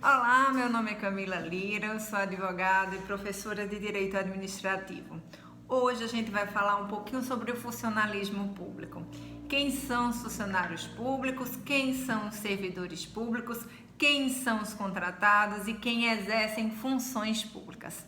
Olá, meu nome é Camila Lira, eu sou advogada e professora de Direito Administrativo. Hoje a gente vai falar um pouquinho sobre o funcionalismo público. Quem são os funcionários públicos, quem são os servidores públicos, quem são os contratados e quem exercem funções públicas.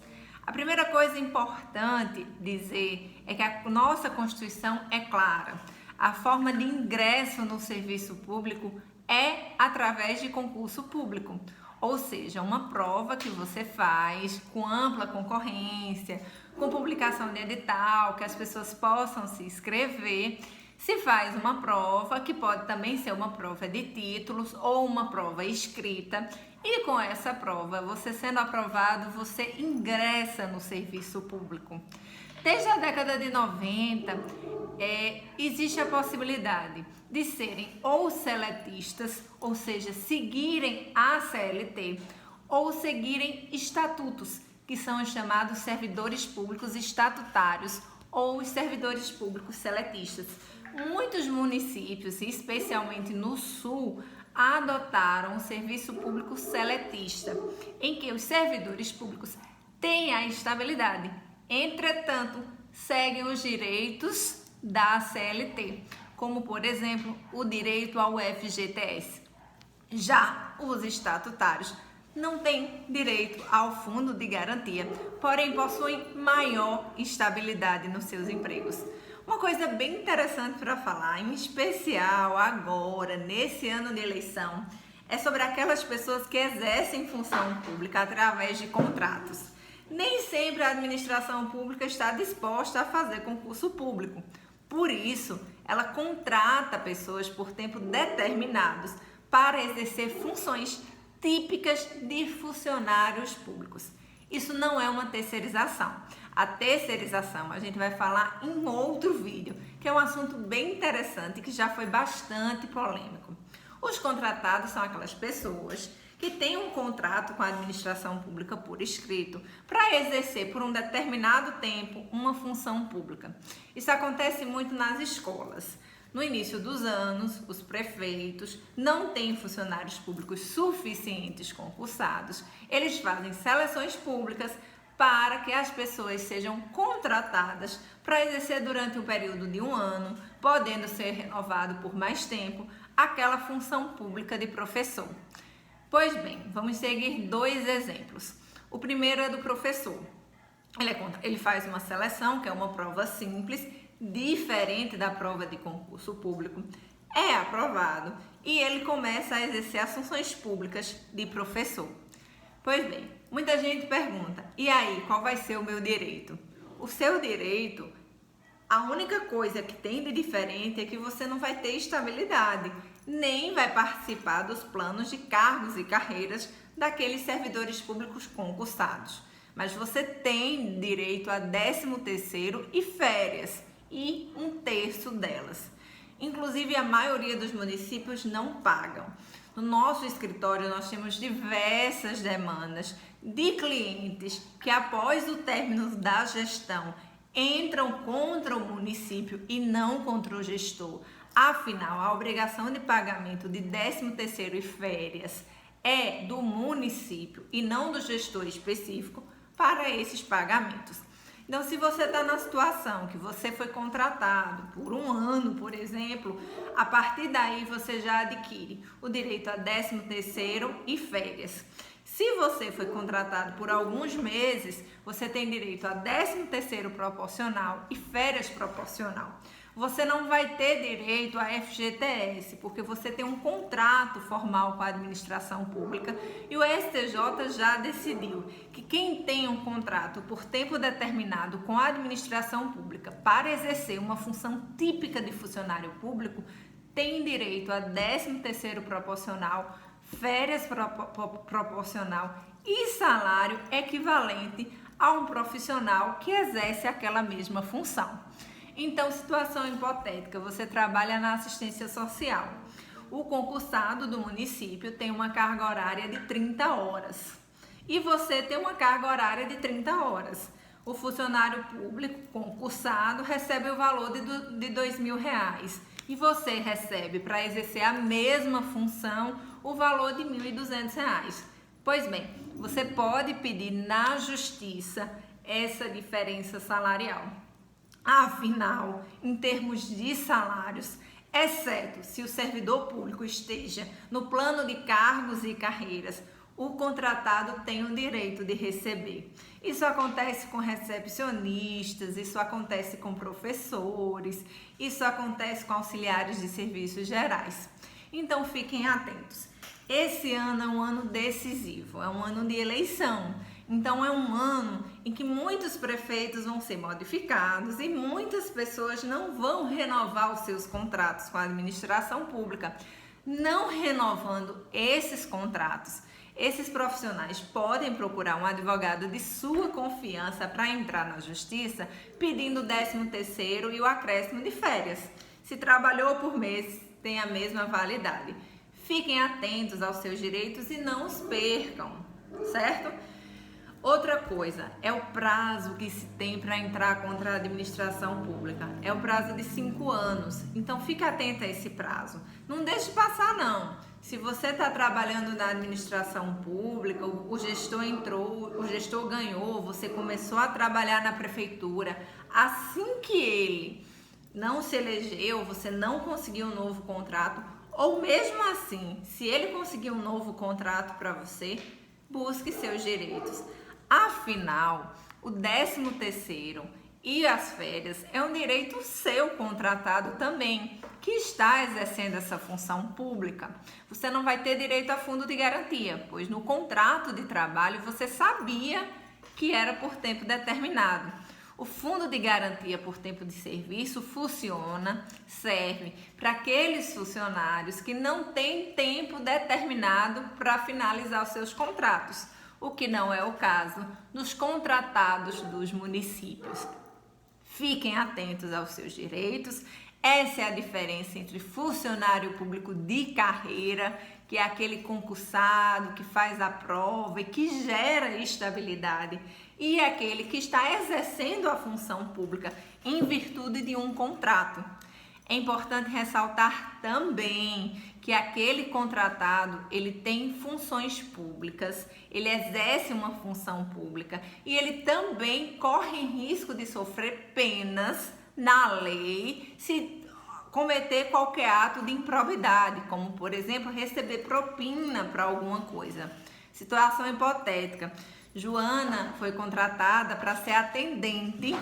A primeira coisa importante dizer é que a nossa Constituição é clara. A forma de ingresso no serviço público é através de concurso público. Ou seja, uma prova que você faz com ampla concorrência, com publicação de edital, que as pessoas possam se inscrever. Se faz uma prova, que pode também ser uma prova de títulos ou uma prova escrita, e com essa prova, você sendo aprovado, você ingressa no serviço público. Desde a década de 90, existe a possibilidade de serem ou seletistas, ou seja, seguirem a CLT, ou seguirem estatutos, que são os chamados servidores públicos estatutários ou os servidores públicos seletistas. Muitos municípios, especialmente no Sul, adotaram o serviço público seletista, em que os servidores públicos têm a estabilidade. Entretanto, seguem os direitos da CLT, como, por exemplo, o direito ao FGTS. Já os estatutários não têm direito ao fundo de garantia, porém possuem maior estabilidade nos seus empregos. Uma coisa bem interessante para falar, em especial agora, nesse ano de eleição, é sobre aquelas pessoas que exercem função pública através de contratos. Nem sempre a administração pública está disposta a fazer concurso público. Por isso, ela contrata pessoas por tempo determinados para exercer funções típicas de funcionários públicos. Isso não é uma terceirização. A terceirização a gente vai falar em outro vídeo, que é um assunto bem interessante que já foi bastante polêmico. Os contratados são aquelas pessoas que têm um contrato com a administração pública por escrito para exercer por um determinado tempo uma função pública. Isso acontece muito nas escolas. No início dos anos, os prefeitos não têm funcionários públicos suficientes concursados. Eles fazem seleções públicas para que as pessoas sejam contratadas para exercer durante um período de um ano, podendo ser renovado por mais tempo, aquela função pública de professor. Pois bem, vamos seguir dois exemplos. O primeiro é do professor. Ele faz uma seleção, que é uma prova simples, diferente da prova de concurso público, é aprovado e ele começa a exercer as funções públicas de professor. Pois bem, muita gente pergunta, e aí, qual vai ser o meu direito? O seu direito, a única coisa que tem de diferente é que você não vai ter estabilidade, nem vai participar dos planos de cargos e carreiras daqueles servidores públicos concursados. Mas você tem direito a 13º e férias, e 1/3 delas. Inclusive, a maioria dos municípios não pagam. No nosso escritório, nós temos diversas demandas de clientes que, após o término da gestão, entram contra o município e não contra o gestor. Afinal, a obrigação de pagamento de 13º e férias é do município e não do gestor específico para esses pagamentos. Então, se você está na situação que você foi contratado por um ano, por exemplo, a partir daí você já adquire o direito a 13º e férias. Se você foi contratado por alguns meses, você tem direito a 13º proporcional e férias proporcional. Você não vai ter direito a FGTS, porque você tem um contrato formal com a administração pública e o STJ já decidiu que quem tem um contrato por tempo determinado com a administração pública para exercer uma função típica de funcionário público tem direito a 13º proporcional, férias proporcional e salário equivalente a um profissional que exerce aquela mesma função. Então, situação hipotética, você trabalha na assistência social. O concursado do município tem uma carga horária de 30 horas e você tem uma carga horária de 30 horas. O funcionário público concursado recebe o valor de R$2.000 e você recebe, para exercer a mesma função, o valor de R$1.200. Pois bem, você pode pedir na justiça essa diferença salarial. Afinal, em termos de salários, exceto se o servidor público esteja no plano de cargos e carreiras, o contratado tem o direito de receber. Isso acontece com recepcionistas, isso acontece com professores, isso acontece com auxiliares de serviços gerais. Então fiquem atentos. Esse ano é um ano decisivo, é um ano de eleição. Então é um ano em que muitos prefeitos vão ser modificados e muitas pessoas não vão renovar os seus contratos com a administração pública. Não renovando esses contratos, esses profissionais podem procurar um advogado de sua confiança para entrar na justiça pedindo o 13º e o acréscimo de férias. Se trabalhou por mês, tem a mesma validade. Fiquem atentos aos seus direitos e não os percam, certo? Outra coisa é o prazo que se tem para entrar contra a administração pública. É o prazo de 5 anos. Então fique atento a esse prazo. Não deixe passar não. Se você está trabalhando na administração pública, o gestor entrou, o gestor ganhou, você começou a trabalhar na prefeitura, assim que ele não se elegeu, você não conseguiu um novo contrato, ou mesmo assim, se ele conseguir um novo contrato para você, busque seus direitos. Afinal, o 13º e as férias é um direito seu contratado também, que está exercendo essa função pública. Você não vai ter direito a fundo de garantia, pois no contrato de trabalho você sabia que era por tempo determinado. O fundo de garantia por tempo de serviço serve para aqueles funcionários que não têm tempo determinado para finalizar os seus contratos, o que não é o caso dos contratados dos municípios. Fiquem atentos aos seus direitos. Essa é a diferença entre funcionário público de carreira, que é aquele concursado que faz a prova e que gera estabilidade, e aquele que está exercendo a função pública em virtude de um contrato. É importante ressaltar também que aquele contratado, ele tem funções públicas, ele exerce uma função pública e ele também corre risco de sofrer penas na lei se cometer qualquer ato de improbidade, como, por exemplo, receber propina para alguma coisa. Situação hipotética. Joana foi contratada para ser atendente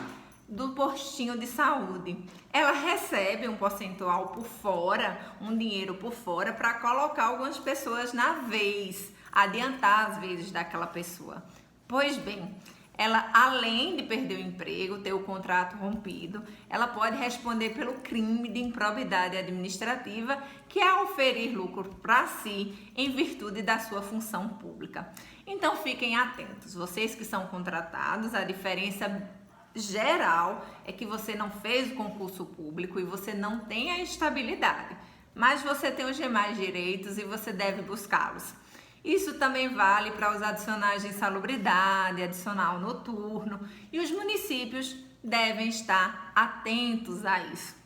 do postinho de saúde. Ela recebe um percentual por fora, um dinheiro por fora, para colocar algumas pessoas na vez, adiantar as vezes daquela pessoa. Pois bem, ela, além de perder o emprego, ter o contrato rompido, ela pode responder pelo crime de improbidade administrativa, que é oferir lucro para si em virtude da sua função pública. Então fiquem atentos, vocês que são contratados, a diferença geral é que você não fez o concurso público e você não tem a estabilidade, mas você tem os demais direitos e você deve buscá-los. Isso também vale para os adicionais de insalubridade, adicional noturno, e os municípios devem estar atentos a isso.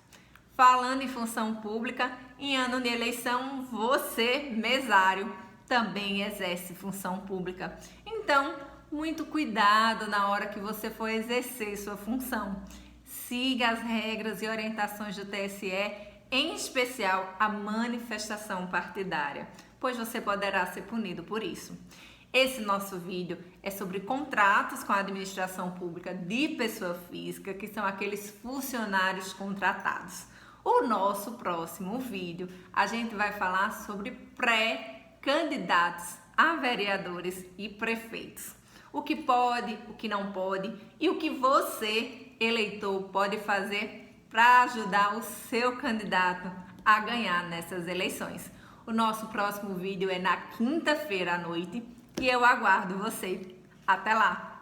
Falando em função pública, em ano de eleição, você, mesário, também exerce função pública. Então, muito cuidado na hora que você for exercer sua função. Siga as regras e orientações do TSE, em especial a manifestação partidária, pois você poderá ser punido por isso. Esse nosso vídeo é sobre contratos com a administração pública de pessoa física, que são aqueles funcionários contratados. O nosso próximo vídeo, a gente vai falar sobre pré-candidatos a vereadores e prefeitos. O que pode, o que não pode e o que você, eleitor, pode fazer para ajudar o seu candidato a ganhar nessas eleições. O nosso próximo vídeo é na quinta-feira à noite e eu aguardo você. Até lá!